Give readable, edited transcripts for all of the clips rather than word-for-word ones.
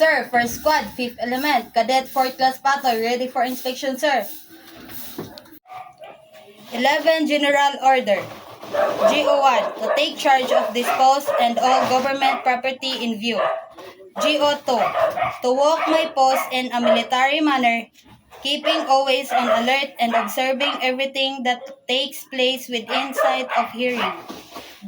Sir, first squad, 5th element, cadet 4th class Patoy, ready for inspection, sir. 11 General Order. GO1, to take charge of this post and all government property in view. GO2, to walk my post in a military manner, keeping always on alert and observing everything that takes place within sight of hearing.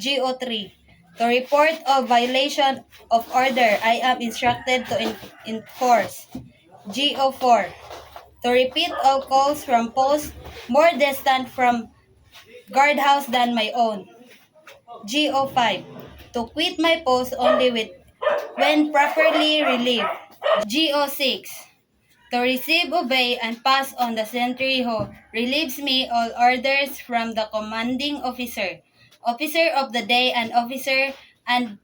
GO3, to report of violation of order I am instructed to enforce. GO4, to repeat all calls from posts more distant from guardhouse than my own. GO5, to quit my post only when properly relieved. GO6, to receive, obey, and pass on the sentry who relieves me all orders from the commanding officer, officer of the day, and officer and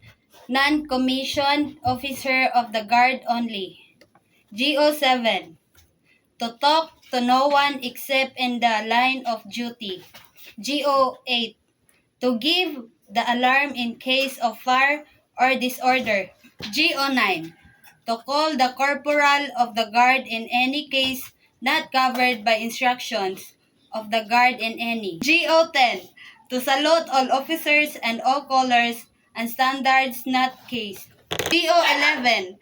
non-commissioned officer of the guard only. GO7, to talk to no one except in the line of duty. GO8, to give the alarm in case of fire or disorder. GO9, to call the corporal of the guard in any case not covered by instructions of the guard in any. GO10, to salute all officers and all colors and standards not case. GO11,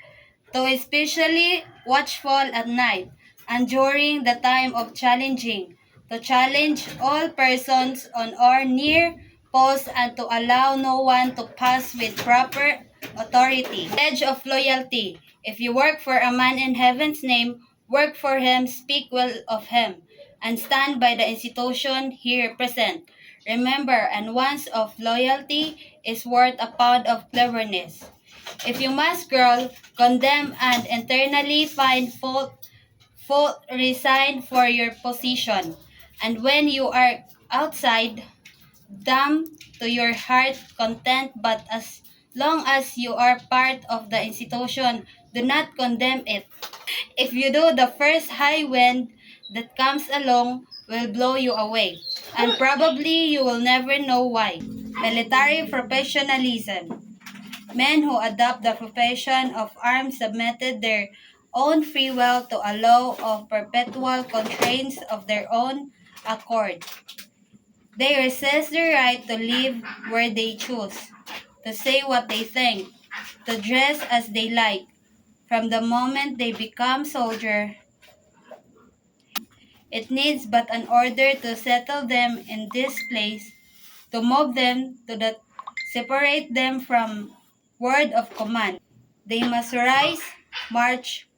to especially watchful at night and during the time of challenging, to challenge all persons on or near post and to allow no one to pass with proper authority. Pledge of loyalty. If you work for a man in heaven's name, work for him, speak well of him, and stand by the institution he represents. Remember, an ounce of loyalty is worth a pound of cleverness. If you must girl, condemn and internally find fault, resign for your position. And when you are outside, damn to your heart content, but as long as you are part of the institution, do not condemn it. If you do, the first high wind that comes along will blow you away, and probably you will never know why. Military professionalism. Men who adopt the profession of arms submitted their own free will to a law of perpetual constraints of their own accord. They resist the right to live where they choose, to say what they think, to dress as they like. From the moment they become soldier, it needs but an order to settle them in this place, to move them, separate them from word of command. They must rise, march,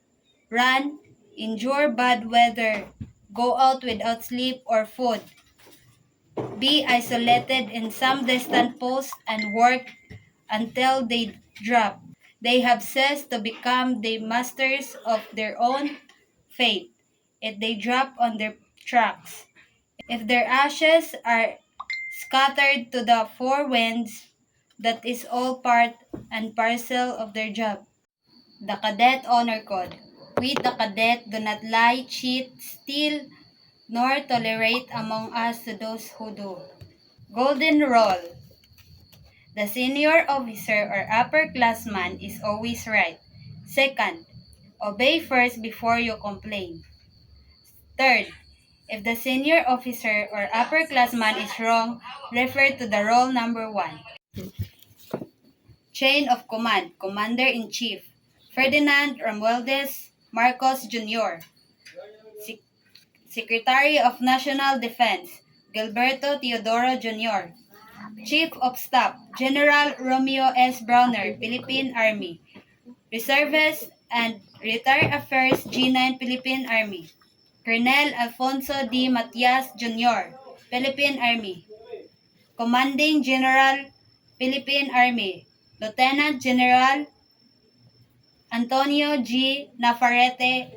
run, endure bad weather, go out without sleep or food, be isolated in some distant post, and work until they drop. They have ceased to become the masters of their own fate if they drop on their tracks. If their ashes are scattered to the four winds, that is all part and parcel of their job. The Cadet Honor Code. We the cadet do not lie, cheat, steal, nor tolerate among us to those who do. Golden Rule. The senior officer or upperclassman is always right. Second, obey first before you complain. Third, if the senior officer or upperclassman is wrong, refer to the rule number 1. Chain of Command, Commander-in-Chief, Ferdinand Romualdez Marcos Jr., Secretary of National Defense, Gilberto Teodoro Jr., Chief of Staff, General Romeo S. Browner, Philippine Army, Reservists and Retired Affairs G9 Philippine Army, Colonel Alfonso D. Matias Jr., Philippine Army, Commanding General, Philippine Army, Lieutenant General Antonio G. Navarrete,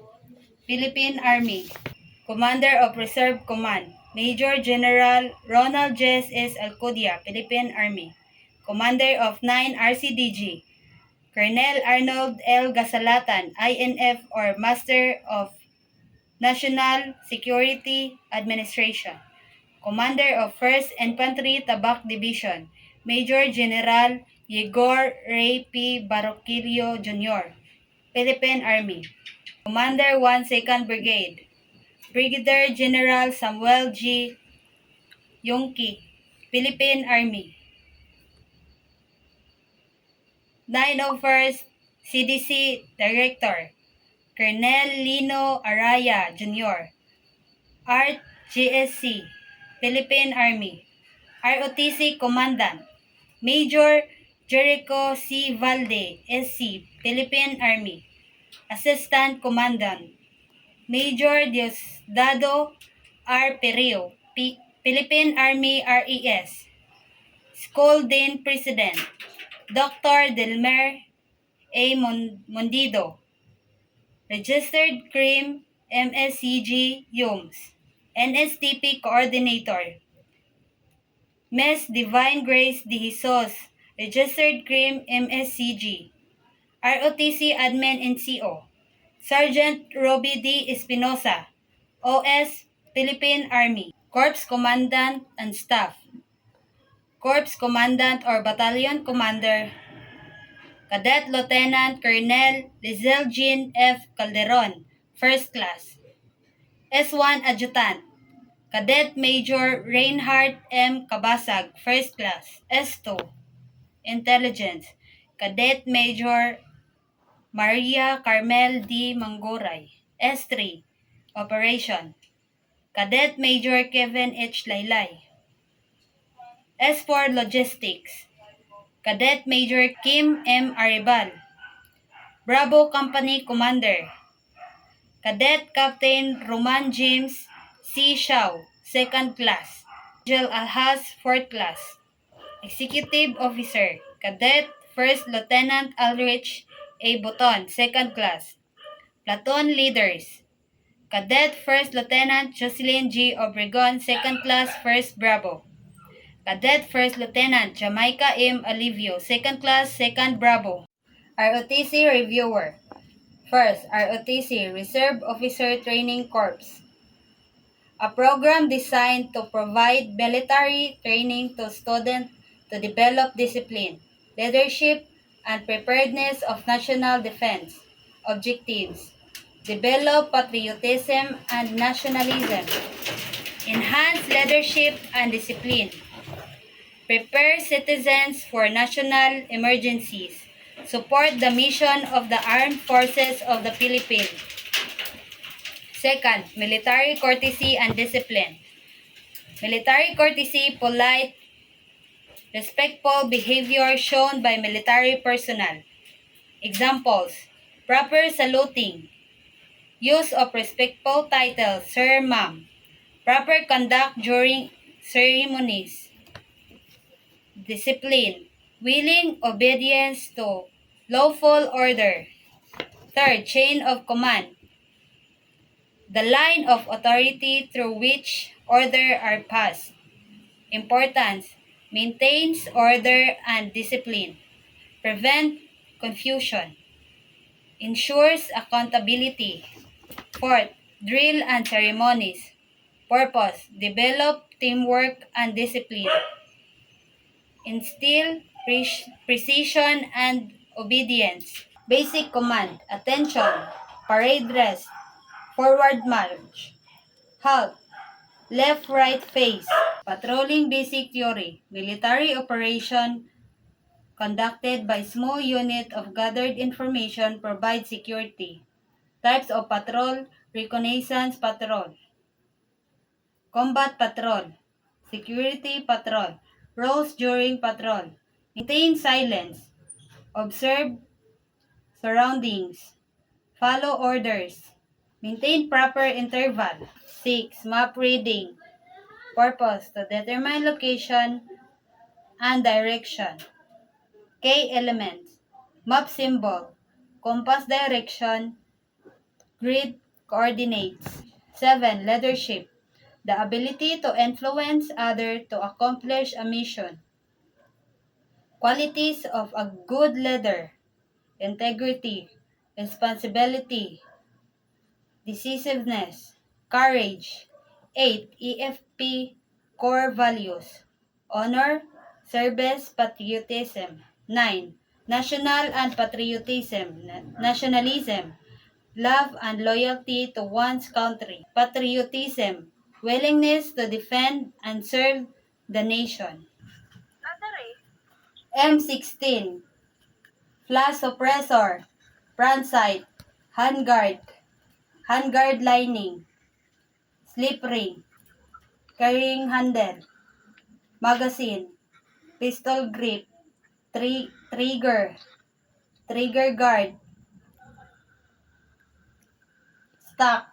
Philippine Army, Commander of Reserve Command, Major General Ronald J. S. Alcudia, Philippine Army, Commander of 9 RCDG, Colonel Arnold L. Gasalatan, INF or Master of National Security Administration, Commander of 1st Infantry Tabak Division, Major General Yegor Ray P. Baroquillo Jr., Philippine Army. Commander 1 2nd Brigade, Brigadier General Samuel G. Yongki, Philippine Army. 901st CDC Director, Colonel Lino Araya Jr., RGSC, Philippine Army. ROTC Commandant, Major Jericho C. Valde, SC, Philippine Army. Assistant Commandant, Major Diosdado R. Perio, Philippine Army RES. School Dean President, Dr. Delmer A. Mondido. Registered Crime MSCG YUMS. NSTP Coordinator, Ms. Divine Grace De Jesus, Registered Crime MSCG. ROTC Admin NCO, Sergeant Roby D. Espinosa, OS, Philippine Army. Corps Commandant and Staff, Corps Commandant or Battalion Commander, Cadet Lieutenant Colonel Lizelle Jean F. Calderon, First Class. S1 Adjutant, Cadet Major Reinhardt M. Cabasag, First Class. S2 Intelligence, Cadet Major Maria Carmel D. Mangoray. S3 Operation, Cadet Major Kevin H. Laylay. S4 Logistics, Cadet Major Kim M. Aribal. Bravo Company Commander, Cadet Captain Roman James C. Shaw, 2nd Class. Angel Alhaz, 4th Class. Executive Officer, Cadet 1st Lieutenant Alrich A. Boton, 2nd Class. Platoon Leaders, Cadet 1st Lieutenant Jocelyn G. Obregon, 2nd Class, 1st Bravo. Cadet 1st Lieutenant Jamaica M. Alivio, 2nd Class, 2nd Bravo. ROTC Reviewer. First, ROTC, Reserve Officer Training Corps. A program designed to provide military training to students to develop discipline, leadership, and preparedness of national defense. Objectives: develop patriotism and nationalism, enhance leadership and discipline, prepare citizens for national emergencies, support the mission of the Armed Forces of the Philippines. Second, military courtesy and discipline. Military courtesy, polite, respectful behavior shown by military personnel. Examples: proper saluting, use of respectful titles, sir, ma'am, proper conduct during ceremonies. Discipline, willing obedience to lawful order. Third, chain of command, the line of authority through which order are passed. Importance, maintains order and discipline, prevent confusion, ensures accountability. Fourth, drill and ceremonies. Purpose, develop teamwork and discipline, instill precision and obedience. Basic command, attention, parade dress, forward march, halt, left-right face. Patrolling basic theory, military operation conducted by small unit of gathered information provide security. Types of patrol: reconnaissance patrol, combat patrol, security patrol. Roles during patrol: maintain silence, observe surroundings, follow orders, maintain proper interval. 6. Map reading. Purpose, to determine location and direction. K elements: map symbol, compass direction, grid coordinates. 7. Leadership, the ability to influence others to accomplish a mission. Qualities of a good leader: integrity, responsibility, decisiveness, courage. 8. EFP core values: honor, service, patriotism. 9. national and patriotism, nationalism, love and loyalty to one's country, patriotism, willingness to defend and serve the nation. M16, flash suppressor, front sight, handguard lining, slip ring, carrying handle, magazine, pistol grip, trigger guard, stock,